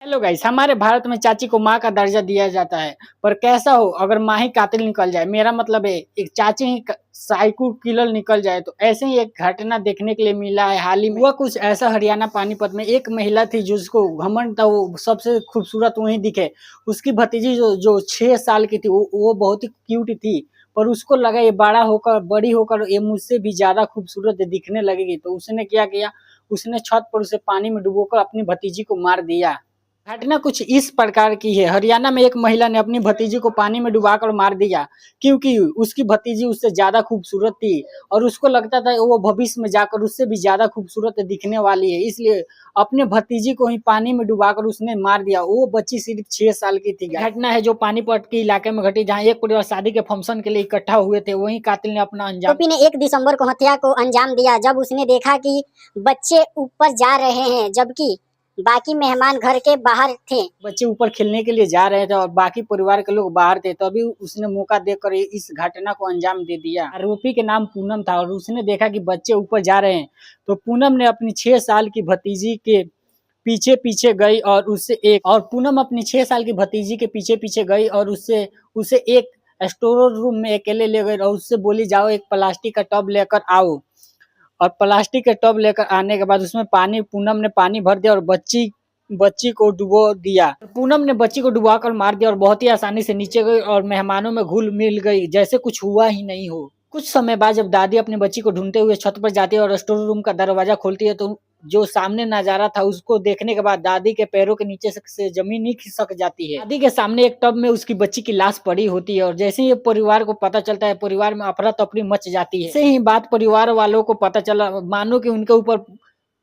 Hello guys, हमारे भारत में चाची को माँ का दर्जा दिया जाता है। पर कैसा हो अगर माँ ही कातिल निकल जाए। मेरा मतलब है एक चाची ही साइको किलर निकल जाए। तो ऐसे ही एक घटना देखने के लिए मिला है हाल ही में। हुआ कुछ ऐसा हरियाणा पानीपत में एक महिला थी जिसको घमंड था वो सबसे खूबसूरत वही दिखे। उसकी भतीजी जो जो 6 साल की थी वो बहुत ही क्यूट थी। पर उसको लगा ये बड़ी होकर ये मुझसे भी ज्यादा खूबसूरत दिखने लगेगी। तो उसने क्या किया, उसने छत पर उसे पानी में डुबोकर अपनी भतीजी को मार दिया। घटना कुछ इस प्रकार की है। हरियाणा में एक महिला ने अपनी भतीजी को पानी में डुबाकर मार दिया क्योंकि उसकी भतीजी उससे ज्यादा खूबसूरत थी और उसको लगता था वो भविष्य में जाकर उससे भी ज्यादा खूबसूरत दिखने वाली है। इसलिए अपने भतीजी को ही पानी में डुबाकर उसने मार दिया। वो बच्ची सिर्फ 6 साल की थी। घटना है जो पानीपत के इलाके में घटी, जहाँ एक परिवार शादी के फंक्शन के लिए इकट्ठा हुए थे। वहीं कातिल ने अपना अंजाम आरोपी ने 1 दिसंबर को हत्या को अंजाम दिया जब उसने देखा कि बच्चे ऊपर जा रहे हैं जबकि बाकी मेहमान घर के बाहर थे। बच्चे ऊपर खेलने के लिए जा रहे थे और बाकी परिवार के लोग बाहर थे। तभी उसने मौका देखकर इस घटना को अंजाम दे दिया। आरोपी के नाम पूनम था और उसने देखा कि बच्चे ऊपर जा रहे हैं। तो पूनम ने अपनी 6 साल की भतीजी के पीछे पीछे गई और पूनम अपनी 6 साल की भतीजी के पीछे पीछे गई और उससे उसे एक स्टोर रूम में अकेले ले गई और उससे बोली, जाओ एक प्लास्टिक का टब लेकर आओ। और प्लास्टिक के टब लेकर आने के बाद उसमें पूनम ने पानी भर दिया और बच्ची को डुबो दिया। पूनम ने बच्ची को डुबा कर मार दिया और बहुत ही आसानी से नीचे गई और मेहमानों में घुल मिल गई जैसे कुछ हुआ ही नहीं हो। कुछ समय बाद जब दादी अपनी बच्ची को ढूंढते हुए छत पर जाती है और स्टोर रूम का दरवाजा खोलती है, तो जो सामने नजारा था उसको देखने के बाद दादी के पैरों के नीचे से जमीन ही खिसक जाती है। दादी के सामने एक टब में उसकी बच्ची की लाश पड़ी होती है और जैसे ही परिवार को पता चलता है, परिवार में अफरा तफरी मच जाती है। ऐसे ही बात परिवार वालों को पता चला, मानो कि उनके ऊपर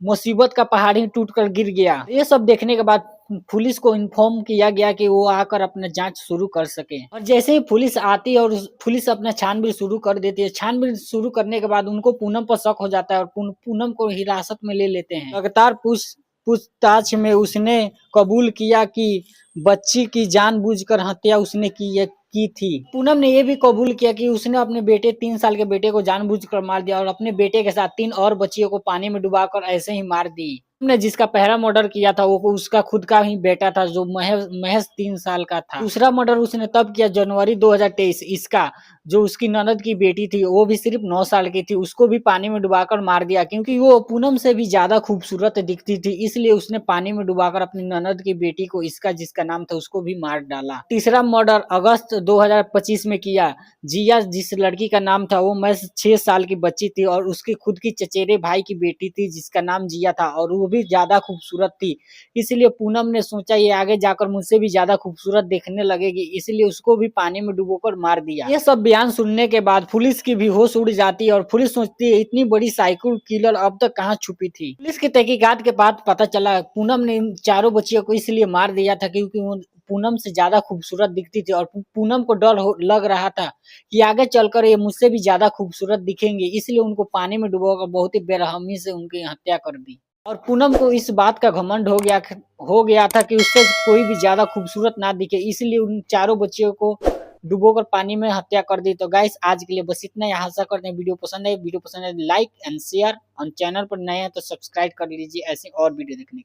मुसीबत का पहाड़ ही टूट कर गिर गया। ये सब देखने के बाद पुलिस को इन्फॉर्म किया गया कि वो आकर अपना जांच शुरू कर सके। और जैसे ही पुलिस आती है और पुलिस अपना छानबीन शुरू कर देती है। छानबीन शुरू करने के बाद उनको पूनम पर शक हो जाता है और पूनम को हिरासत में ले लेते हैं। लगातार पूछताछ में उसने कबूल किया कि बच्ची की जानबूझकर हत्या उसने की थी। पूनम ने यह भी कबूल किया कि उसने अपने 3 साल के बेटे को जानबूझकर मार दिया और अपने बेटे के साथ 3 और बच्चियों को पानी में डुबाकर ऐसे ही मार दी। ने जिसका पहला मर्डर किया था वो उसका खुद का ही बेटा था जो महज 3 साल का था। दूसरा मर्डर उसने तब किया जनवरी 2023 इसका, जो उसकी ननद की बेटी थी वो भी सिर्फ 9 साल की थी। उसको भी पानी में डुबाकर मार दिया क्योंकि वो पूनम से भी ज्यादा खूबसूरत दिखती थी। इसलिए उसने पानी में डुबाकर अपनी ननद की बेटी को जिसका नाम था उसको भी मार डाला। तीसरा मर्डर अगस्त 2025 में किया। जिया जिस लड़की का नाम था वो महज 6 साल की बच्ची थी और उसकी खुद की चचेरे भाई की बेटी थी जिसका नाम जिया था और वो भी ज्यादा खूबसूरत थी। इसलिए पूनम ने सोचा ये आगे जाकर मुझसे भी ज्यादा खूबसूरत देखने लगेगी, इसलिए उसको भी पानी में डुबोकर मार दिया। ये सब बयान सुनने के बाद पुलिस की भी होश उड़ जाती है और पुलिस सोचती है इतनी बड़ी साइकिल किलर अब तक कहाँ छुपी थी। पुलिस की तहकीकात के बाद पता चला पूनम ने इन चारों बच्चियों को इसलिए मार दिया था क्योंकि वो पूनम से ज्यादा खूबसूरत दिखती थी और पूनम को डर लग रहा था कि आगे चलकर ये मुझसे भी ज्यादा खूबसूरत दिखेंगे, इसलिए उनको पानी में डुबोकर बहुत ही बेरहमी से उनकी हत्या कर दी। और पूनम को इस बात का घमंड हो गया था कि उससे कोई भी ज्यादा खूबसूरत ना दिखे, इसलिए उन चारों बच्चियों को डुबोकर पानी में हत्या कर दी। तो गाइस आज के लिए बस इतना ही। आशा करते हैं वीडियो पसंद है लाइक एंड शेयर और चैनल पर नए हैं तो सब्सक्राइब कर लीजिए ऐसे और वीडियो देखने के लिए।